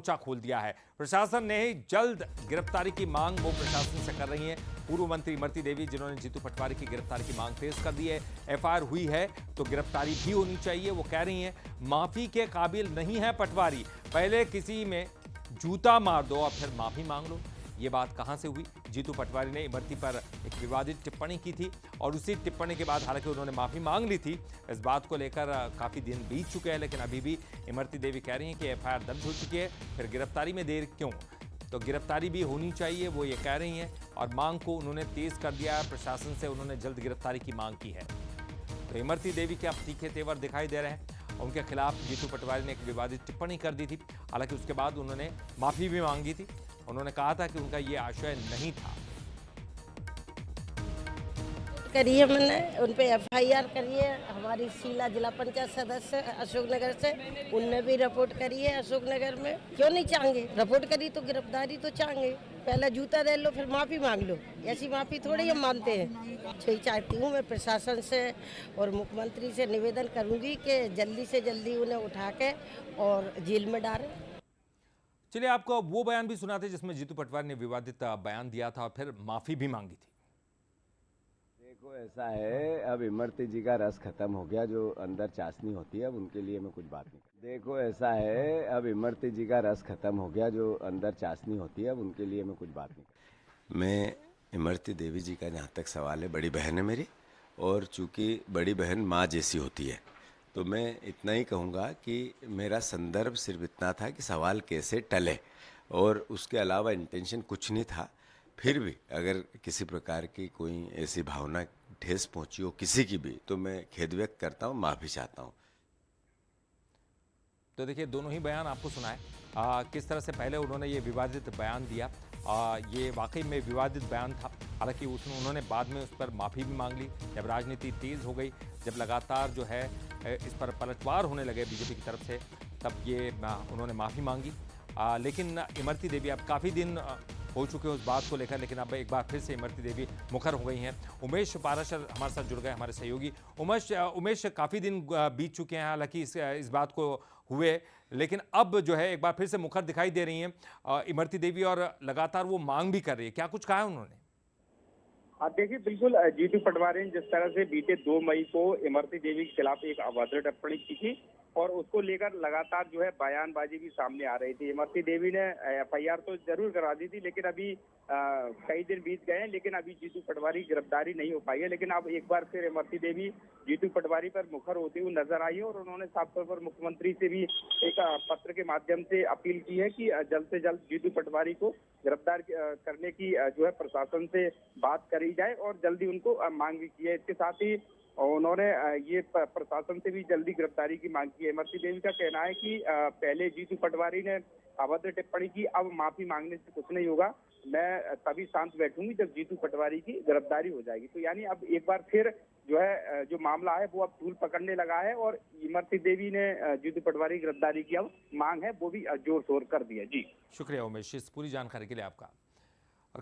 मोर्चा खोल दिया है। प्रशासन ने ही जल्द गिरफ्तारी की मांग वो प्रशासन से कर रही है। पूर्व मंत्री इमरती देवी, जिन्होंने जीतू पटवारी की गिरफ्तारी की मांग तेज कर दी है, एफआईआर हुई है तो गिरफ्तारी भी होनी चाहिए। वो कह रही हैं माफी के काबिल नहीं है पटवारी, पहले किसी में जूता मार दो और फिर माफी मांग लो। ये बात कहां से हुई? जीतू पटवारी ने इमरती पर एक विवादित टिप्पणी की थी और उसी टिप्पणी के बाद हालांकि उन्होंने माफी मांग ली थी। इस बात को लेकर काफी दिन बीत चुके हैं, लेकिन अभी भी इमरती देवी कह रही हैं कि एफआईआर दर्ज हो चुकी है, फिर गिरफ्तारी में देर क्यों? तो गिरफ्तारी भी होनी चाहिए, वो ये कह रही हैं और मांग को उन्होंने तेज कर दिया है। प्रशासन से उन्होंने जल्द गिरफ्तारी की मांग की है। तो इमरती देवी के अब तीखे तेवर दिखाई दे रहे हैं। उनके खिलाफ जीतू पटवारी ने एक विवादित टिप्पणी कर दी थी, हालांकि उसके बाद उन्होंने माफी भी मांगी थी। उन्होंने कहा था कि उनका ये आशय नहीं था। करिए, मैंने उन पे एफआईआर करी है। हमारी शीला जिला पंचायत सदस्य अशोकनगर से, उनने भी रिपोर्ट करी है अशोकनगर में। क्यों नहीं चाहेंगे? रिपोर्ट करी तो गिरफ्तारी तो चाहेंगे। पहले जूता दे लो फिर माफी मांग लो, ऐसी माफी थोड़ी हम मानते हैं। यही चाहती हूँ मैं प्रशासन से और मुख्यमंत्री से निवेदन करूंगी कि जल्दी से जल्दी उन्हें उठा के और जेल में डालें। चलिए आपको वो बयान भी सुनाते जिसमें जीतू पटवारी ने विवादित बयान दिया था और फिर माफी भी मांगी थी। देखो ऐसा है, अब इमरती जी का रस खत्म हो गया, जो अंदर चाशनी होती है, अब उनके लिए मैं कुछ बात नहीं कर। देखो ऐसा है, अब इमरती जी का रस खत्म हो गया, जो अंदर चाशनी होती है, अब उनके लिए मैं कुछ बात नहीं कर। मैं इमरती देवी जी का जहाँ तक सवाल है, बड़ी बहन है मेरी, और चूंकि बड़ी बहन माँ जैसी होती है, तो मैं इतना ही कहूँगा कि मेरा संदर्भ सिर्फ इतना था कि सवाल कैसे टले, और उसके अलावा इंटेंशन कुछ नहीं था। फिर भी अगर किसी प्रकार की कोई ऐसी भावना ठेस पहुंची हो किसी की भी, तो मैं खेद व्यक्त करता हूं, माफी चाहता हूं। तो देखिए दोनों ही बयान आपको सुनाए किस तरह से पहले उन्होंने ये विवादित बयान दिया। ये वाकई में विवादित बयान था, हालांकि उसमें उन्होंने बाद में उस पर माफ़ी भी मांग ली। जब राजनीति तेज़ हो गई, जब लगातार जो है इस पर पलटवार होने लगे बीजेपी की तरफ से, तब ये उन्होंने माफ़ी मांगी। लेकिन इमरती देवी अब काफ़ी दिन हो चुके हैं उस बात को लेकर, लेकिन अब एक बार फिर से इमरती देवी मुखर हो गई हैं। उमेश पाराशर हमारे साथ जुड़ गए, हमारे सहयोगी। उमेश काफ़ी दिन बीत चुके हैं हालांकि इस बात को हुए, लेकिन अब जो है एक बार फिर से मुखर दिखाई दे रही हैं इमरती देवी और लगातार वो मांग भी कर रही है। क्या कुछ कहा है उन्होंने? देखिए बिल्कुल, जीतू पटवारी ने जिस तरह से बीते 2 मई को इमरती देवी के खिलाफ एक अभद्र टिप्पणी की थी और उसको लेकर लगातार जो है बयानबाजी भी सामने आ रही थी। इमरती देवी ने एफआईआर तो जरूर करा दी थी, लेकिन अभी कई दिन बीत गए हैं, लेकिन अभी जीतू पटवारी की गिरफ्तारी नहीं हो पाई है। लेकिन अब एक बार फिर इमरती देवी जीतू पटवारी पर मुखर होती हुई नजर आई है और उन्होंने साफ तौर पर मुख्यमंत्री से भी एक पत्र के माध्यम से अपील की है कि जल्द से जल्द जीतू पटवारी को गिरफ्तार करने की जो है प्रशासन से बात करी जाए और जल्दी उनको मांग भी की है। इसके साथ ही उन्होंने ये प्रशासन से भी जल्दी गिरफ्तारी की मांग की है। इमरती देवी का कहना है कि पहले जीतू पटवारी ने अभद्र टिप्पणी की, अब माफी मांगने से कुछ नहीं होगा, मैं तभी शांत बैठूंगी जब जीतू पटवारी की गिरफ्तारी हो जाएगी। तो यानी अब एक बार फिर जो है जो मामला है वो अब धूल पकड़ने लगा है और इमरती देवी ने जीतू पटवारी की गिरफ्तारी की अब मांग है वो भी जोर शोर कर दी है। जी शुक्रिया उमेश, इस पूरी जानकारी के लिए आपका। और